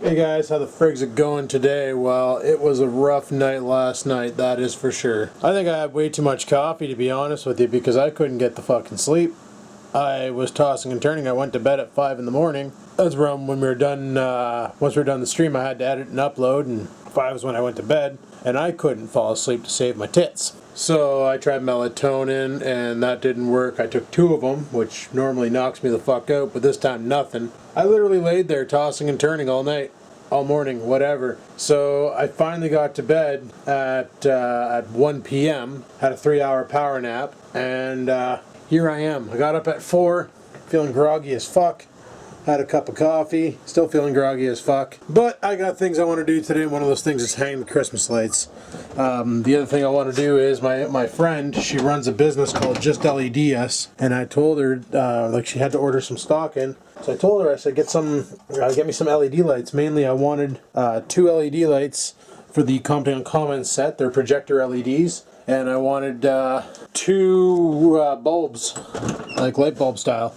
Hey guys, how the frig's it going today? Well, it was a rough night last night, that is for sure. I think I had way too much coffee, to be honest with you, because I couldn't get the fucking sleep. I was tossing and turning. I went to bed at 5 in the morning. That's around when we were done, once we were done the stream, I had to edit and upload, and 5 was when I went to bed, and I couldn't fall asleep to save my tits. So I tried melatonin, and that didn't work. I took 2 of them, which normally knocks me the fuck out, but this time nothing. I literally laid there tossing and turning all night, all morning, whatever. So I finally got to bed at 1 p.m., had a 3-hour power nap, and here I am. I got up at 4, feeling groggy as fuck. Had a cup of coffee, still feeling groggy as fuck. But I got things I want to do today, and one of those things is hang the Christmas lights. The other thing I want to do is my friend, she runs a business called Just LEDs, and I told her, like she had to order some stock in. So I told her, I said, get me some LED lights. Mainly I wanted 2 LED lights for the Commenting on Comments set. They're projector LEDs. And I wanted 2 bulbs, like light bulb style.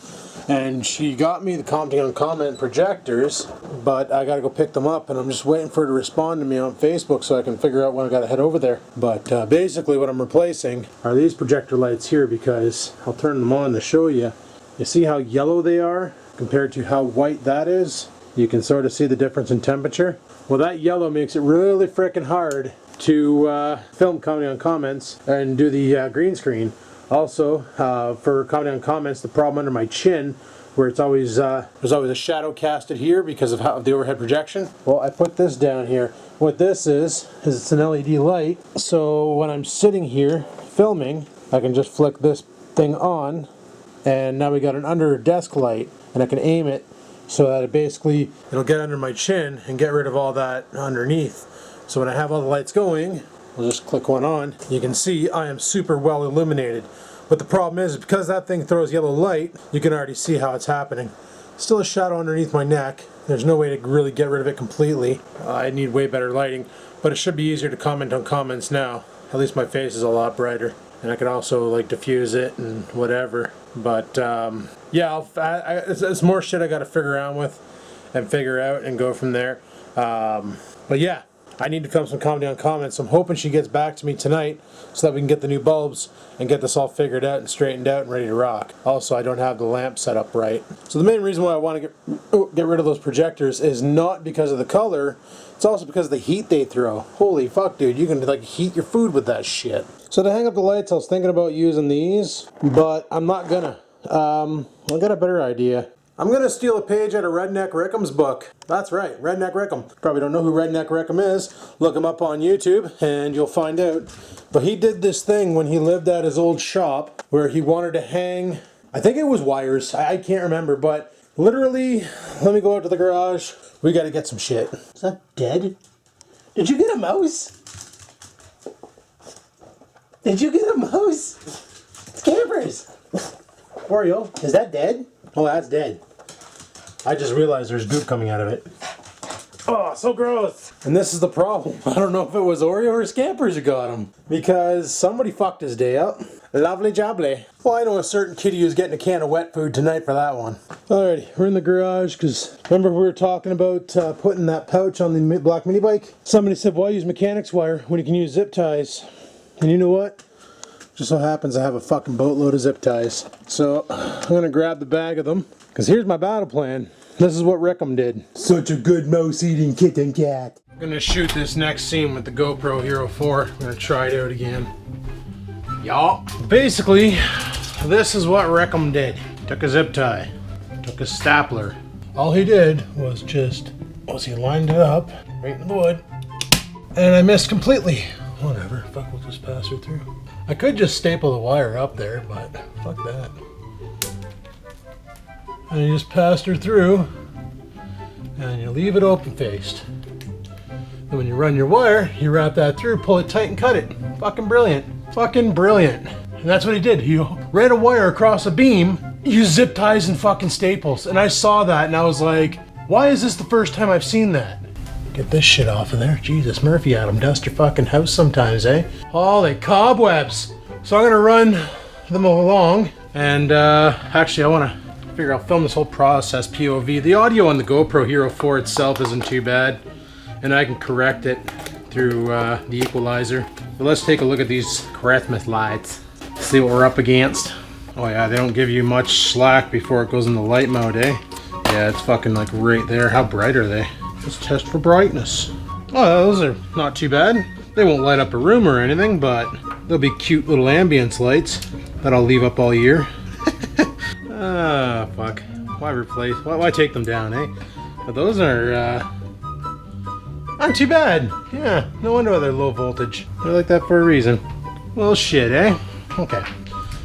And she got me the Commenting on Comment projectors, but I gotta go pick them up, and I'm just waiting for her to respond to me on Facebook so I can figure out when I gotta head over there. But basically what I'm replacing are these projector lights here, because I'll turn them on to show you. You see how yellow they are compared to how white that is? You can sort of see the difference in temperature. Well, that yellow makes it really frickin' hard to film Commenting on Comments and do the green screen. Also, for Commenting on Comments, the problem under my chin, where it's always there's always a shadow casted here because of the overhead projection. Well, I put this down here. What this is it's an LED light. So when I'm sitting here filming, I can just flick this thing on, and now we got an under desk light, and I can aim it so that it'll get under my chin and get rid of all that underneath. So when I have all the lights going, I'll just click one on. You can see I am super well illuminated. But the problem is, because that thing throws yellow light, you can already see how it's happening. Still a shadow underneath my neck. There's no way to really get rid of it completely. I need way better lighting, but it should be easier to comment on comments now. At least my face is a lot brighter. And I can also like diffuse it and whatever. But yeah, it's more shit I gotta figure around with and figure out and go from there. But yeah. I need to film some Commenting on Comments, so I'm hoping she gets back to me tonight so that we can get the new bulbs and get this all figured out and straightened out and ready to rock. Also, I don't have the lamp set up right. So the main reason why I want to get rid of those projectors is not because of the color, it's also because of the heat they throw. Holy fuck, dude, you can like heat your food with that shit. So to hang up the lights, I was thinking about using these, but I'm not gonna. I got a better idea. I'm going to steal a page out of Redneck Rickham's book. That's right, Redneck Rickham. Probably don't know who Redneck Rickham is. Look him up on YouTube and you'll find out. But he did this thing when he lived at his old shop where he wanted to hang, I think it was wires, I can't remember, but literally, let me go out to the garage. We got to get some shit. Is that dead? Did you get a mouse? Did you get a mouse? Scampers! Oreo, is that dead? Oh, that's dead. I just realized there's goop coming out of it. Oh, so gross. And this is the problem. I don't know if it was Oreo or Scampers who got him. Because somebody fucked his day up. Lovely jubbly. Well, I know a certain kitty who's getting a can of wet food tonight for that one. Alrighty, we're in the garage because remember we were talking about putting that pouch on the black mini bike? Somebody said, why use mechanics wire when you can use zip ties? And you know what? Just so happens I have a fucking boatload of zip ties. So I'm gonna grab the bag of them, because here's my battle plan. This is what Rickham did. Such a good mouse-eating kitten cat. I'm gonna shoot this next scene with the GoPro Hero 4. I'm gonna try it out again. Y'all. Basically, this is what Rickham did. Took a zip tie, took a stapler. All he did was he lined it up right in the wood, and I missed completely. Whatever, fuck, we'll just pass her through. I could just staple the wire up there, but fuck that. And you just passed her through, and you leave it open-faced. And when you run your wire, you wrap that through, pull it tight, and cut it. Fucking brilliant. Fucking brilliant. And that's what he did. He ran a wire across a beam, used zip ties and fucking staples. And I saw that, and I was like, why is this the first time I've seen that? Get this shit off of there. Jesus, Murphy Adam, dust your fucking house sometimes, eh? Holy cobwebs. So I'm gonna run them along, and actually I wanna figure I'll film this whole process POV. The audio on the GoPro Hero 4 itself isn't too bad, and I can correct it through the equalizer. But let's take a look at these Christmas lights. See what we're up against. Oh yeah, they don't give you much slack before it goes into light mode, eh? Yeah, it's fucking like right there. How bright are they? Let's test for brightness. Oh, those are not too bad. They won't light up a room or anything, but they'll be cute little ambience lights that I'll leave up all year. Ah, fuck. Why replace? Why take them down, eh? But those are, aren't too bad. Yeah, no wonder they're low voltage. They're like that for a reason. Well, shit, eh? Okay.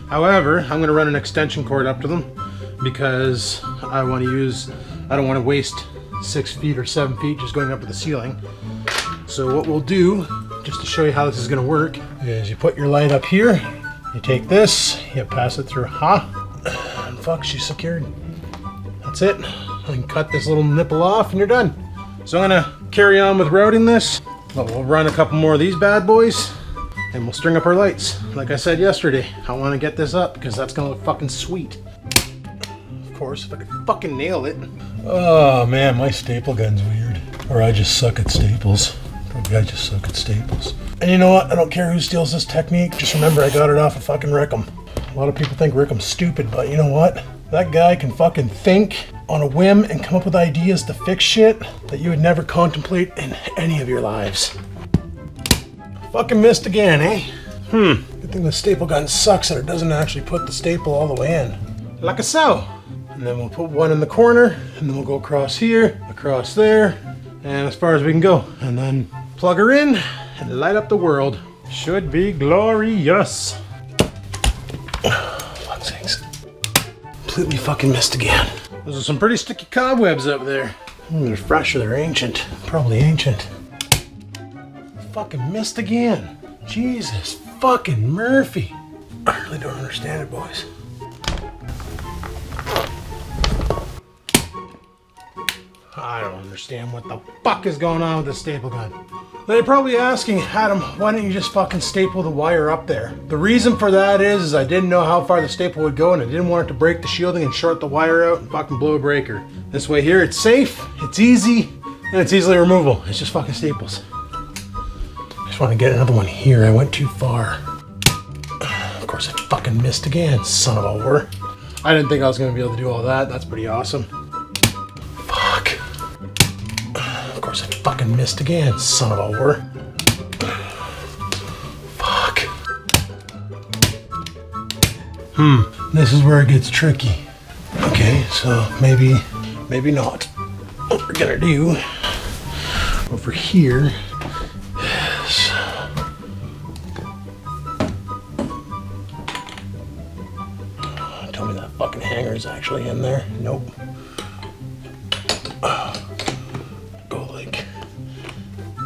However, I'm going to run an extension cord up to them because I don't want to waste 6 feet or 7 feet just going up to the ceiling. So what we'll do, just to show you how this is going to work, is you put your light up here, you take this, you pass it through, and fuck, she's secured. That's it. I can cut this little nipple off and you're done. So I'm going to carry on with routing this, but we'll run a couple more of these bad boys and we'll string up our lights. Like I said yesterday, I want to get this up because that's going to look fucking sweet. Of course, if I could fucking nail it. Oh man, my staple gun's weird. Or I just suck at staples. Probably I just suck at staples. And you know what? I don't care who steals this technique. Just remember I got it off of fucking Rickham. A lot of people think Rickham's stupid, but you know what? That guy can fucking think on a whim and come up with ideas to fix shit that you would never contemplate in any of your lives. Fucking missed again, eh? Good thing the staple gun sucks that it doesn't actually put the staple all the way in. Like so. And then we'll put one in the corner, and then we'll go across here, across there, and as far as we can go. And then plug her in and light up the world. Should be glorious. Fuck's sakes. Completely fucking missed again. Those are some pretty sticky cobwebs up there. They're fresh or they're ancient. Probably ancient. Fucking missed again. Jesus fucking Murphy. I really don't understand it, boys. I don't understand what the fuck is going on with the staple gun. Now you're probably asking, Adam, why don't you just fucking staple the wire up there? The reason for that is I didn't know how far the staple would go and I didn't want it to break the shielding and short the wire out and fucking blow a breaker. This way here, it's safe, it's easy, and it's easily removable. It's just fucking staples. I just want to get another one here. I went too far. Of course I fucking missed again, son of a whore. I didn't think I was going to be able to do all that. That's pretty awesome. Fuck. Of course I fucking missed again, son of a whore. Fuck. This is where it gets tricky. Okay, so maybe not. What we're gonna do over here is tell me that fucking hanger is actually in there. Nope. Go like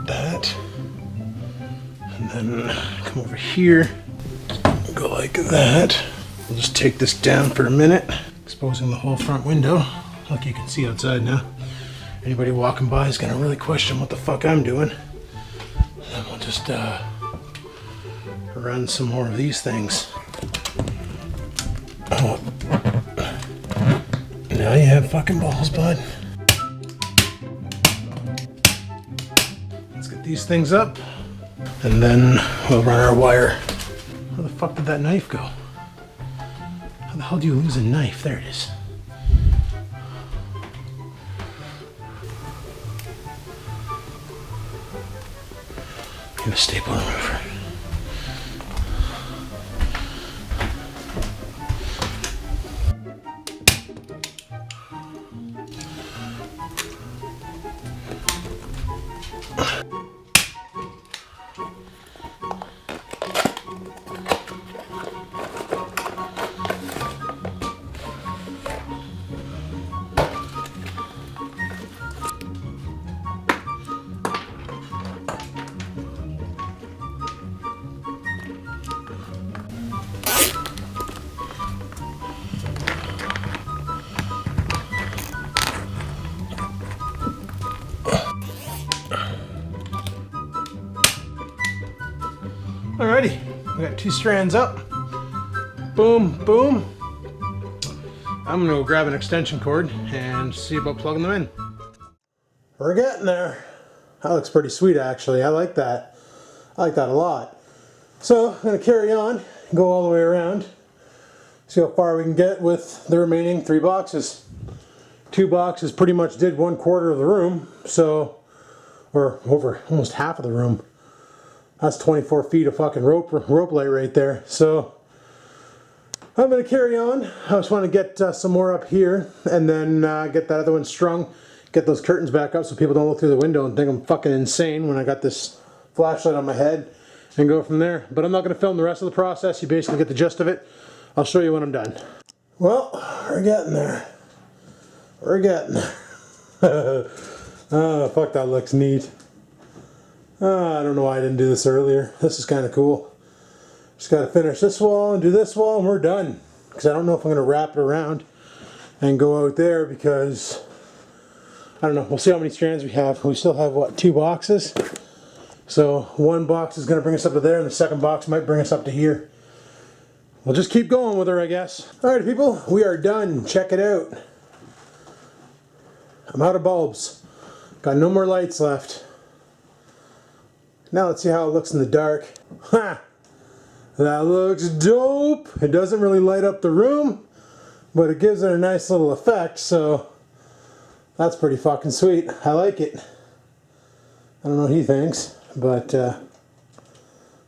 that, and then come over here, go like that. We'll just take this down for a minute, exposing the whole front window. Like you can see outside now. Anybody walking by is gonna really question what the fuck I'm doing. And then we'll just run some more of these things. Oh. Now you have fucking balls, bud. Let's get these things up, and then we'll run our wire. Where the fuck did that knife go? How the hell do you lose a knife? There it is. You have a staple remover. Alrighty, we got 2 strands up. Boom, boom. I'm gonna go grab an extension cord and see about plugging them in. We're getting there. That looks pretty sweet actually. I like that. I like that a lot. So I'm gonna carry on, go all the way around, see how far we can get with the remaining 3 boxes. 2 boxes pretty much did 1/4 of the room, so, or over almost half of the room. That's 24 feet of fucking rope light right there. So I'm going to carry on. I just want to get some more up here and then get that other one strung, get those curtains back up so people don't look through the window and think I'm fucking insane when I got this flashlight on my head, and go from there. But I'm not going to film the rest of the process. You basically get the gist of it. I'll show you when I'm done. Well, we're getting there. We're getting there. Oh, fuck, that looks neat. I don't know why I didn't do this earlier. This is kind of cool. Just got to finish this wall and do this wall and we're done. Because I don't know if I'm going to wrap it around and go out there because, I don't know, we'll see how many strands we have. We still have, what, 2 boxes? So 1 box is going to bring us up to there and the second box might bring us up to here. We'll just keep going with her, I guess. Alright people, we are done. Check it out. I'm out of bulbs. Got no more lights left. Now let's see how it looks in the dark. Ha! That looks dope! It doesn't really light up the room, but it gives it a nice little effect, so that's pretty fucking sweet. I like it. I don't know what he thinks, but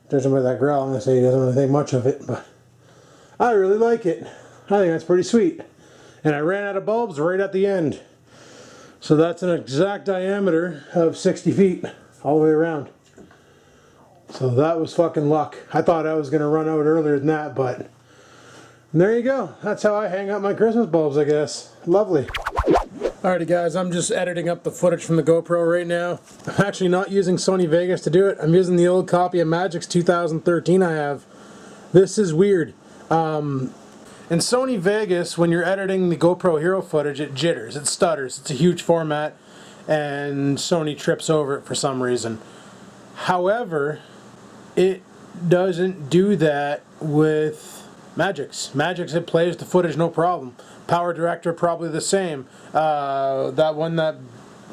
judging by that growl, I'm going to say he doesn't really think much of it, but I really like it. I think that's pretty sweet. And I ran out of bulbs right at the end. So that's an exact diameter of 60 feet all the way around. So that was fucking luck. I thought I was going to run out earlier than that, but there you go. That's how I hang up my Christmas bulbs, I guess. Lovely. Alrighty guys, I'm just editing up the footage from the GoPro right now. I'm actually not using Sony Vegas to do it. I'm using the old copy of Magix 2013 I have. This is weird. In Sony Vegas, when you're editing the GoPro Hero footage, it jitters, it stutters. It's a huge format, and Sony trips over it for some reason. However, it doesn't do that with Magix. Magix, it plays the footage no problem. Power Director, probably the same. That one that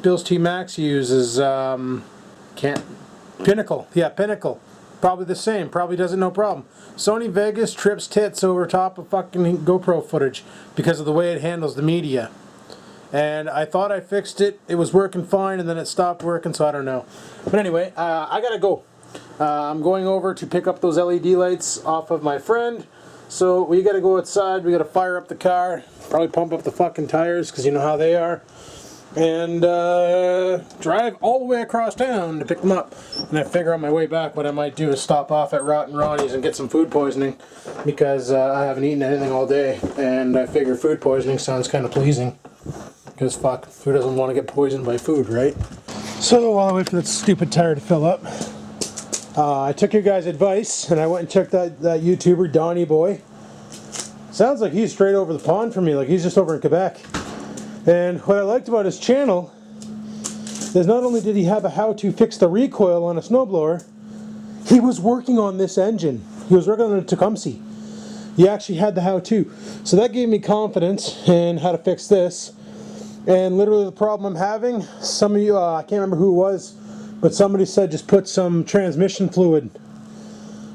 Bill's T Max uses, Pinnacle. Yeah, Pinnacle. Probably the same. Probably does it no problem. Sony Vegas trips tits over top of fucking GoPro footage because of the way it handles the media. And I thought I fixed it. It was working fine, and then it stopped working, so I don't know. But anyway, I gotta go. I'm going over to pick up those LED lights off of my friend. So we gotta go outside. We gotta fire up the car. Probably pump up the fucking tires, because you know how they are. And drive all the way across town to pick them up. And I figure on my way back what I might do is stop off at Rotten Ronnie's and get some food poisoning, because I haven't eaten anything all day, and I figure food poisoning sounds kind of pleasing, because fuck, who doesn't want to get poisoned by food, right? So while I wait for that stupid tire to fill up, I took your guys' advice and I went and checked that YouTuber Donnie Boy. Sounds like he's straight over the pond from me, like he's just over in Quebec. And what I liked about his channel is not only did he have a how to fix the recoil on a snowblower, he was working on this engine. He was working on a Tecumseh. He actually had the how to. So that gave me confidence in how to fix this. And literally the problem I'm having, some of you, I can't remember who it was, but somebody said just put some transmission fluid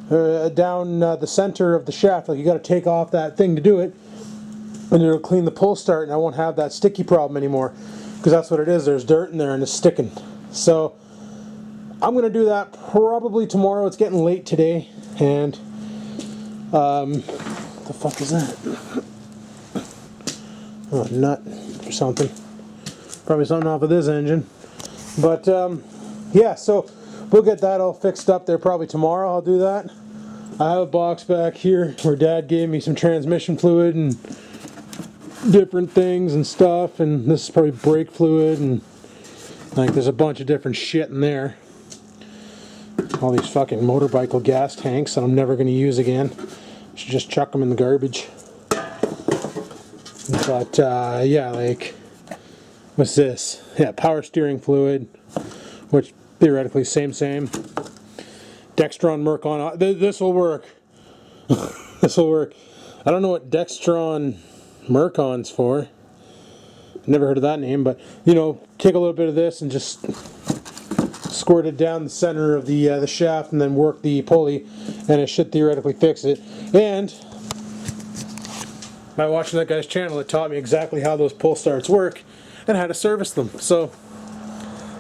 down the center of the shaft. Like you got to take off that thing to do it, and it'll clean the pull start, and I won't have that sticky problem anymore, because that's what it is. There's dirt in there and it's sticking. So I'm going to do that probably tomorrow. It's getting late today, and what the fuck is that? Oh, a nut or something. Probably something off of this engine. But yeah, so we'll get that all fixed up there probably tomorrow. I'll do that. I have a box back here where Dad gave me some transmission fluid and different things and stuff, and this is probably brake fluid, and like there's a bunch of different shit in there. All these fucking motorbike gas tanks that I'm never going to use again. Should just chuck them in the garbage. But yeah, like, what's this? Yeah, power steering fluid, which theoretically same. Dextron Mercon. This will work. This will work. I don't know what Dextron Mercons for. Never heard of that name, but you know, take a little bit of this and just squirt it down the center of the shaft, and then work the pulley, and it should theoretically fix it. And by watching that guy's channel, it taught me exactly how those pull starts work and how to service them. So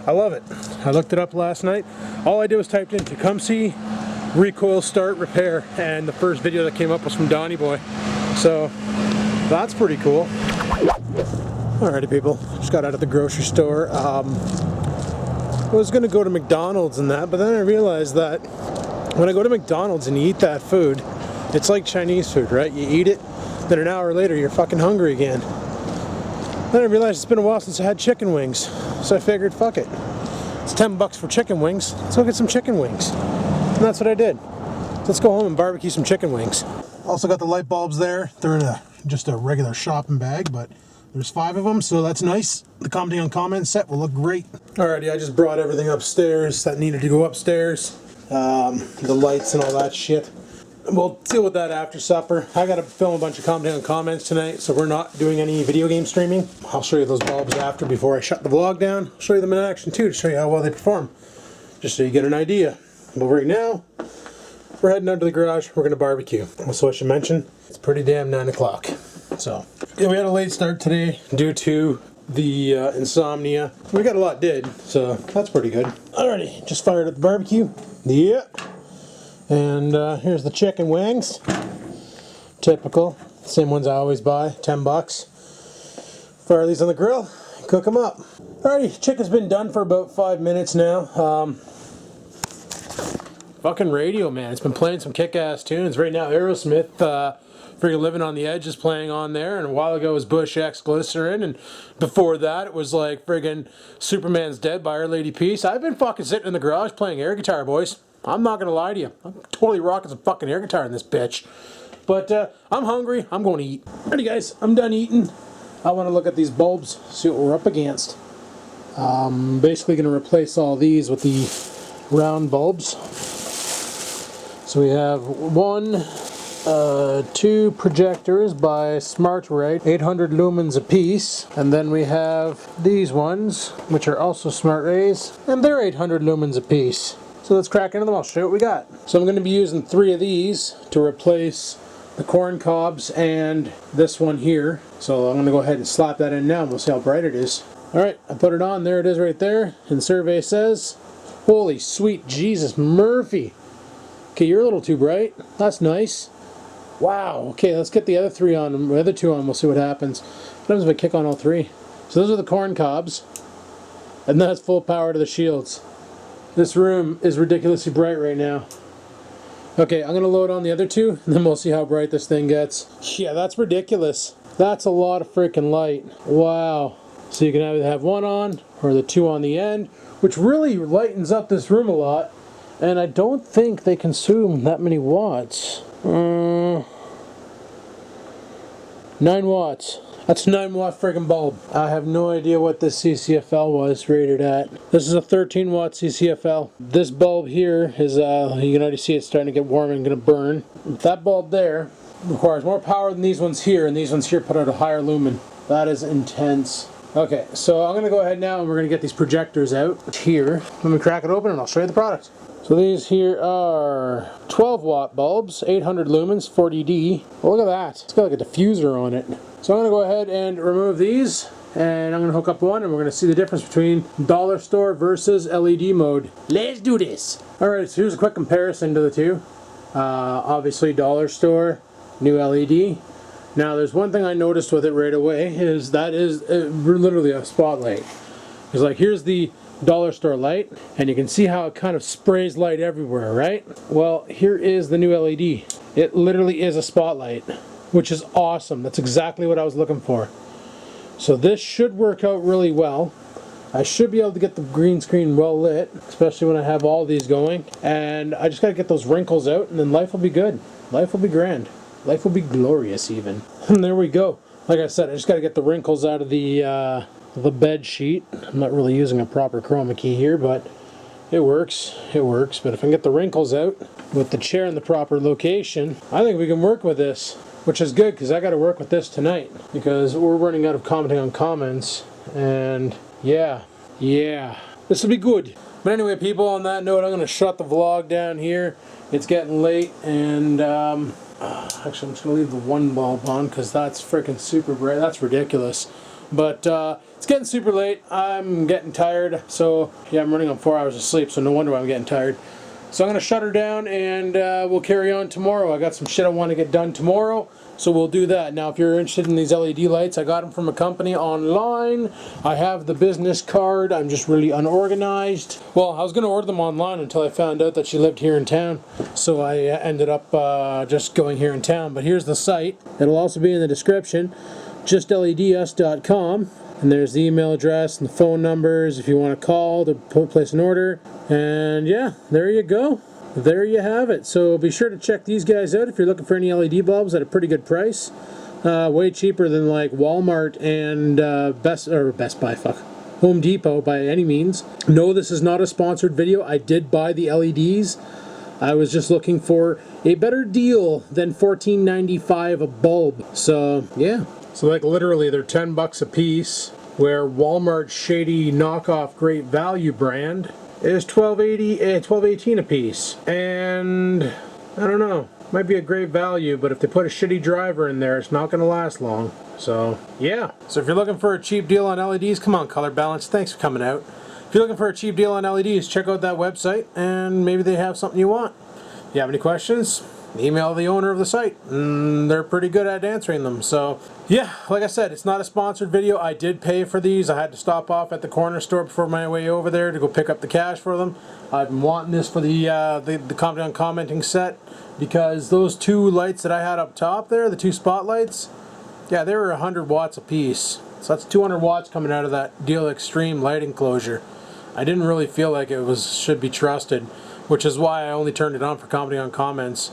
I love it. I looked it up last night. All I did was typed in Tecumseh recoil start repair, and the first video that came up was from Donnie Boy. So that's pretty cool. Alrighty people, just got out of the grocery store. I was going to go to McDonald's and that, but then I realized that when I go to McDonald's and you eat that food, it's like Chinese food, right? You eat it, then an hour later you're fucking hungry again. Then I realized it's been a while since I had chicken wings, so I figured, fuck it. It's 10 bucks for chicken wings, let's go get some chicken wings. And that's what I did. So let's go home and barbecue some chicken wings. Also got the light bulbs there. They're in just a regular shopping bag, but there's 5 of them, so that's nice. The commenting on comments set will look great. Alrighty, I just brought everything upstairs that needed to go upstairs. The lights and all that shit. We'll deal with that after supper. I gotta film a bunch of commenting on comments tonight, so we're not doing any video game streaming. I'll show you those bulbs after, before I shut the vlog down. I'll show you them in action too, to show you how well they perform. Just so you get an idea. But right now, we're heading out to the garage. We're gonna barbecue. Also, I should mention, it's pretty damn 9 o'clock. So, yeah, we had a late start today due to the insomnia. We got a lot did, so that's pretty good. Alrighty, just fired up the barbecue. Yeah. And here's the chicken wings. Typical. Same ones I always buy, 10 bucks. Fire these on the grill, cook them up. Alrighty, chicken's been done for about 5 minutes now. Fucking radio, man. It's been playing some kick-ass tunes. Right now, Aerosmith, freaking Living on the Edge is playing on there, and a while ago was Bush X Glycerin, and before that it was like friggin' Superman's Dead by Our Lady Peace. I've been fucking sitting in the garage playing air guitar, boys. I'm not gonna lie to you. I'm totally rocking some fucking air guitar in this bitch. But I'm hungry. I'm going to eat. Alrighty guys, I'm done eating. I want to look at these bulbs, see what we're up against. Basically gonna replace all these with the round bulbs. So we have 2 projectors by SmartRite, 800 lumens a piece, and then we have these ones, which are also SmartRays, and they're 800 lumens a piece. So let's crack into them. I'll show you what we got. So I'm going to be using 3 of these to replace the corn cobs and this one here. So I'm going to go ahead and slap that in now, and we'll see how bright it is. Alright, I put it on. There it is right there. And the survey says, holy sweet Jesus Murphy. Okay, you're a little too bright. That's nice. Wow. Okay, let's get the other 3 on. The other 2 on. We'll see what happens. What happens if I kick on all 3? So those are the corn cobs. And that's full power to the shields. This room is ridiculously bright right now. Okay, I'm going to load on the other 2, and then we'll see how bright this thing gets. Yeah, that's ridiculous. That's a lot of freaking light. Wow. So you can either have 1 on, or the 2 on the end, which really lightens up this room a lot. And I don't think they consume that many watts. 9 watts. That's a 9 watt friggin' bulb. I have no idea what this CCFL was rated at. This is a 13 watt CCFL. This bulb here is, you can already see it's starting to get warm and gonna burn. That bulb there requires more power than these ones here, and these ones here put out a higher lumen. That is intense. Okay, so I'm gonna go ahead now and we're gonna get these projectors out here. Let me crack it open and I'll show you the product. So these here are 12 watt bulbs, 800 lumens, 40D. Oh, look at that. It's got like a diffuser on it. So I'm going to go ahead and remove these, and I'm going to hook up one, and we're going to see the difference between dollar store versus LED mode. Let's do this. Alright, so here's a quick comparison to the 2. Obviously dollar store, new LED. Now there's one thing I noticed with it right away, is that is literally a spotlight. It's like, here's the dollar store light, and you can see how it kind of sprays light everywhere, right? Well, here is the new LED. It literally is a spotlight, which is awesome. That's exactly what I was looking for. So this should work out really well. I should be able to get the green screen well lit, especially when I have all these going. And I just got to get those wrinkles out, and then life will be good. Life will be grand. Life will be glorious even. And there we go. Like I said, I just got to get the wrinkles out of the bed sheet. I'm not really using a proper chroma key here, but it works. It works. But if I can get the wrinkles out with the chair in the proper location, I think we can work with this. which is good because I got to work with this tonight because we're running out of commenting on comments, and yeah, this will be good. But anyway, people, on that note, I'm going to shut the vlog down here. It's getting late, and actually I'm just going to leave the one bulb on because that's freaking super bright. That's ridiculous. But it's getting super late. I'm getting tired. So yeah, I'm running on 4 hours of sleep, so no wonder why I'm getting tired. So I'm going to shut her down, and we'll carry on tomorrow. I got some shit I want to get done tomorrow, so we'll do that. Now, if you're interested in these LED lights, I got them from a company online. I have the business card. I'm just really unorganized. Well, I was going to order them online until I found out that she lived here in town, so I ended up just going here in town. But here's the site. It'll also be in the description, justleds.com. And there's the email address and the phone numbers if you want to call to place an order. And yeah, there you go. There you have it. So be sure to check these guys out if you're looking for any LED bulbs at a pretty good price. Way cheaper than like Walmart and Best Buy, Home Depot by any means. No, this is not a sponsored video. I did buy the LEDs. I was just looking for a better deal than $14.95 a bulb. So yeah. So like literally they're 10 bucks a piece, where Walmart's shady knockoff Great Value brand is $12.18 a piece. And I don't know, might be a great value, but if they put a shitty driver in there, it's not going to last long. So yeah. So if you're looking for a cheap deal on LEDs, come on Color Balance, thanks for coming out. If you're looking for a cheap deal on LEDs, check out that website and maybe they have something you want. If you have any questions, email the owner of the site. They're pretty good at answering them. So yeah, like I said, it's not a sponsored video. I did pay for these. I had to stop off at the corner store before my way over there to go pick up the cash for them. I've been wanting this for the commenting set, because those two lights that I had up top there, the two spotlights, yeah, they were 100 watts a piece. So that's 200 watts coming out of that Deal Extreme light enclosure. I didn't really feel like it should be trusted, which is why I only turned it on for commenting on comments.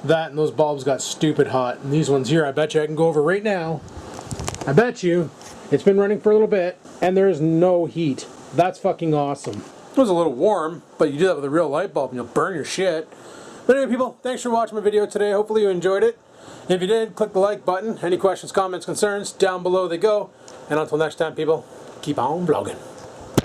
That and those bulbs got stupid hot. And these ones here, I bet you I can go over right now. I bet you it's been running for a little bit and there's no heat. That's fucking awesome. It was a little warm, but you do that with a real light bulb and you'll burn your shit. But anyway, people, thanks for watching my video today. Hopefully you enjoyed it. If you did, click the like button. Any questions, comments, concerns, down below they go. And until next time, people, keep on vlogging.